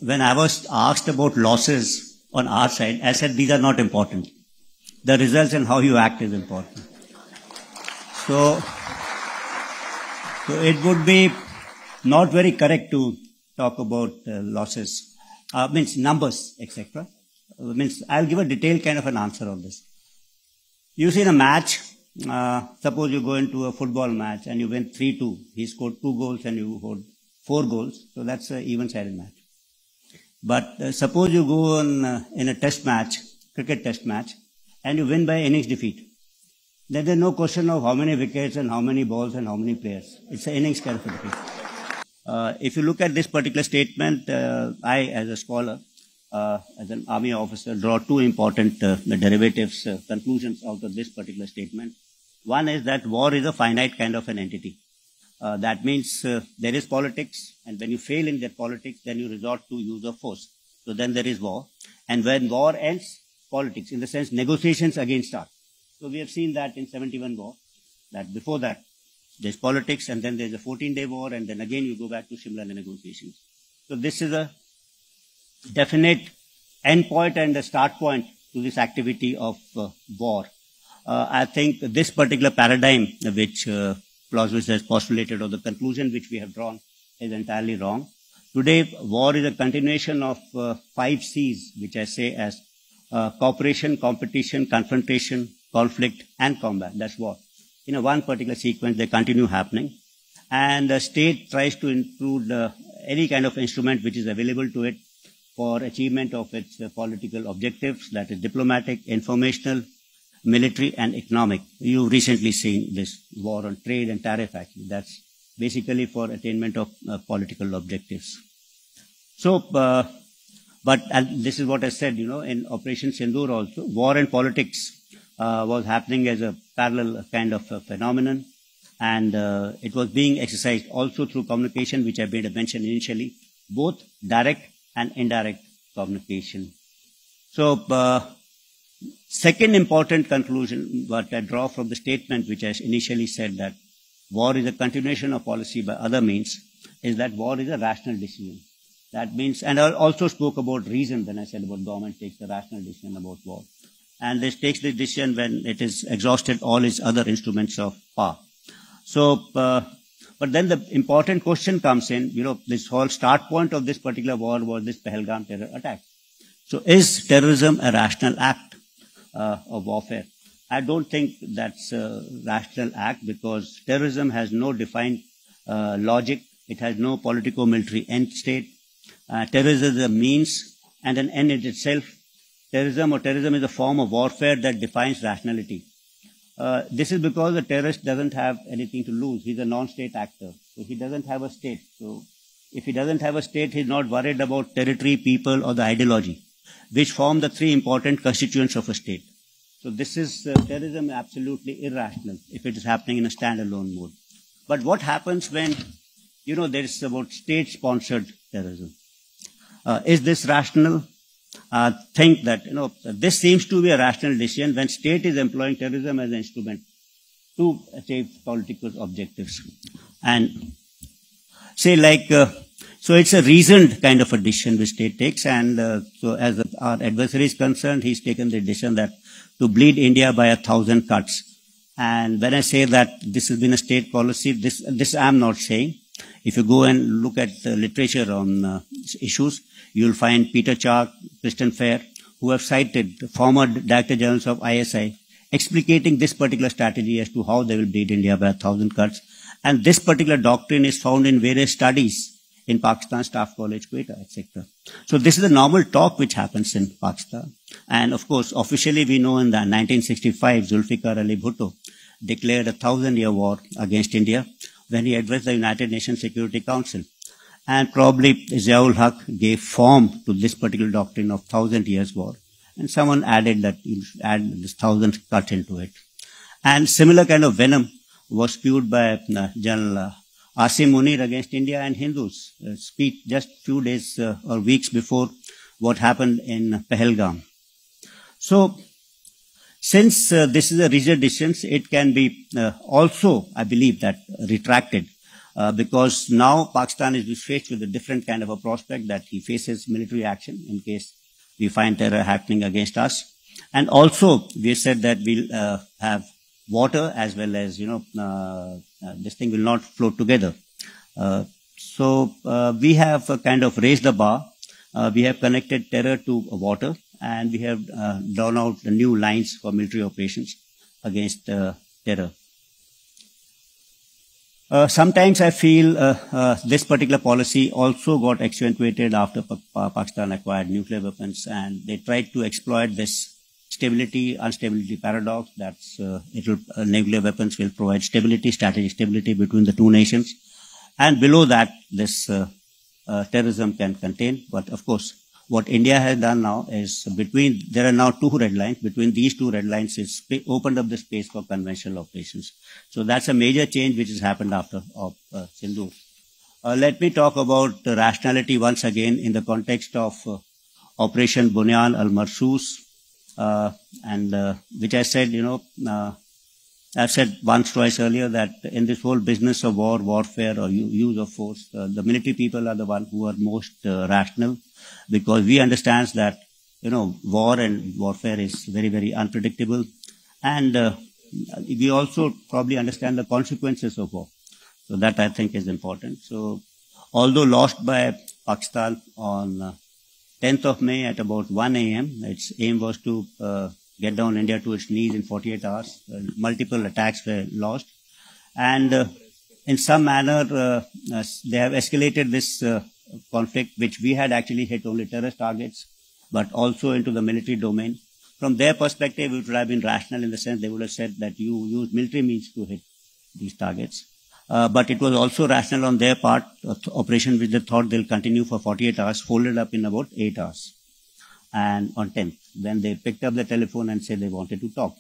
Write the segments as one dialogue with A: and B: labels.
A: When I was asked about losses on our side, I said these are not important. The results and how you act is important. So it would be not very correct to talk about losses, means numbers, etc. Means I'll give a detailed kind of an answer on this. You see in a match, suppose you go into a football match and you win 3-2. He scored 2 goals and you scored 4 goals. So that's an even-sided match. But suppose you go on in a test match, cricket test match, and you win by innings defeat. Then there's no question of how many wickets and how many balls and how many players. It's an innings kind of a defeat. If you look at this particular statement, I, as a scholar, as an army officer, draw 2 important derivatives, conclusions out of this particular statement. One is that war is a finite kind of an entity. That means there is politics, and when you fail in that politics, then you resort to use of force. So then there is war. And when war ends, politics, in the sense negotiations again start. So we have seen that in 71 war, that before that, there's politics, and then there's a 14-day war, and then again you go back to similar negotiations. So this is a definite end point and a start point to this activity of war. I think this particular paradigm which Clausewitz has postulated, or the conclusion which we have drawn, is entirely wrong. Today, war is a continuation of 5 C's, which I say as cooperation, competition, confrontation, conflict, and combat. That's war. In a one particular sequence, they continue happening. And the state tries to include any kind of instrument which is available to it for achievement of its political objectives, that is diplomatic, informational, military, and economic. You've recently seen this war on trade and tariff, actually. That's basically for attainment of political objectives. So, but this is what I said, in Operation Sindoor also, war and politics was happening as a parallel kind of phenomenon. And it was being exercised also through communication, which I made a mention initially, both direct and indirect communication. So, second important conclusion, what I draw from the statement which I initially said, that war is a continuation of policy by other means, is that war is a rational decision. That means, and I also spoke about reason when I said about government takes a rational decision about war. And this takes the decision when it is exhausted all its other instruments of power. So, but then the important question comes in, this whole start point of this particular war was this Pahalgam terror attack. So is terrorism a rational act of warfare? I don't think that's a rational act, because terrorism has no defined logic. It has no politico-military end state. Terrorism is a means and an end in itself. Terrorism is a form of warfare that defines rationality. This is because the terrorist doesn't have anything to lose. He's a non-state actor. So he doesn't have a state. So if he doesn't have a state, he's not worried about territory, people, or the ideology, which form the 3 important constituents of a state. So this is terrorism absolutely irrational if it is happening in a standalone mode. But what happens when, there is about state-sponsored terrorism? Is this rational? Think that, this seems to be a rational decision when state is employing terrorism as an instrument to achieve political objectives. And say so it's a reasoned kind of a decision which state takes. And so as our adversary is concerned, he's taken the decision that to bleed India by 1,000 cuts. And when I say that this has been a state policy, this I'm not saying. If you go and look at the literature on issues, you'll find Peter Chalk, Kristen Fair, who have cited former Director Generals of ISI, explicating this particular strategy as to how they will bleed India by 1,000 cuts. And this particular doctrine is found in various studies in Pakistan, Staff College, Quetta, etc. So this is the normal talk which happens in Pakistan. And of course, officially we know in the 1965, Zulfikar Ali Bhutto declared a 1,000-year war against India when he addressed the United Nations Security Council. And probably Ziaul Haq gave form to this particular doctrine of 1,000 years war. And someone added that you should add this 1,000 cut into it. And similar kind of venom was spewed by General Asim Munir against India and Hindus. Speech just few days or weeks before what happened in Pahalgam. So, since this is a rigid decision, it can be also, I believe, that retracted because now Pakistan is faced with a different kind of a prospect that he faces military action in case we find terror happening against us. And also, we said that we'll have water as well as, this thing will not flow together. So we have kind of raised the bar. We have connected terror to water, and we have drawn out the new lines for military operations against terror. Sometimes I feel this particular policy also got accentuated after Pakistan acquired nuclear weapons, and they tried to exploit this stability-instability paradox. That's nuclear weapons will provide stability, strategic stability between the two nations, and below that, this terrorism can contain. But of course, what India has done now is there are now two red lines. Between these two red lines, it's opened up the space for conventional operations. So that's a major change which has happened after Sindoor. Let me talk about the rationality once again in the context of Operation Bunyan al-Marsus, which I said, I've said once, twice earlier that in this whole business of warfare or use of force, the military people are the ones who are most rational, because we understand that, war and warfare is very, very unpredictable. And we also probably understand the consequences of war. So that I think is important. So although lost by Pakistan on 10th of May at about 1 a.m., its aim was to get down India to its knees in 48 hours. Multiple attacks were launched. And in some manner, they have escalated this conflict, which we had actually hit only terrorist targets, but also into the military domain. From their perspective, it would have been rational in the sense they would have said that you use military means to hit these targets. But it was also rational on their part, operation which they thought they'll continue for 48 hours, folded up in about 8 hours. And on 10th, when they picked up the telephone and said they wanted to talk.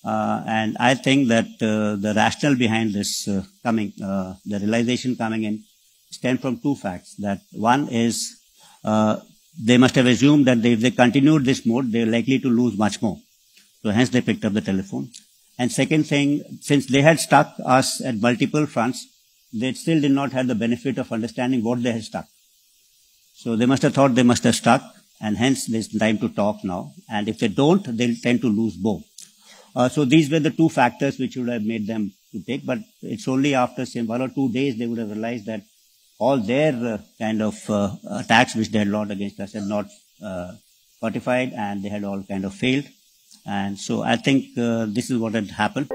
A: And I think that the rationale behind this the realization coming in, stem from two facts. That one is they must have assumed that if they continued this mode, they're likely to lose much more. So hence they picked up the telephone. And second thing, since they had stuck us at multiple fronts, they still did not have the benefit of understanding what they had stuck. So they must have thought they must have stuck, and hence there's time to talk now. And if they don't, they'll tend to lose both. So these were the two factors which would have made them to take, but it's only after say 1 or 2 days they would have realized that all their kind of attacks which they had launched against us had not fortified, and they had all kind of failed. And so I think this is what had happened.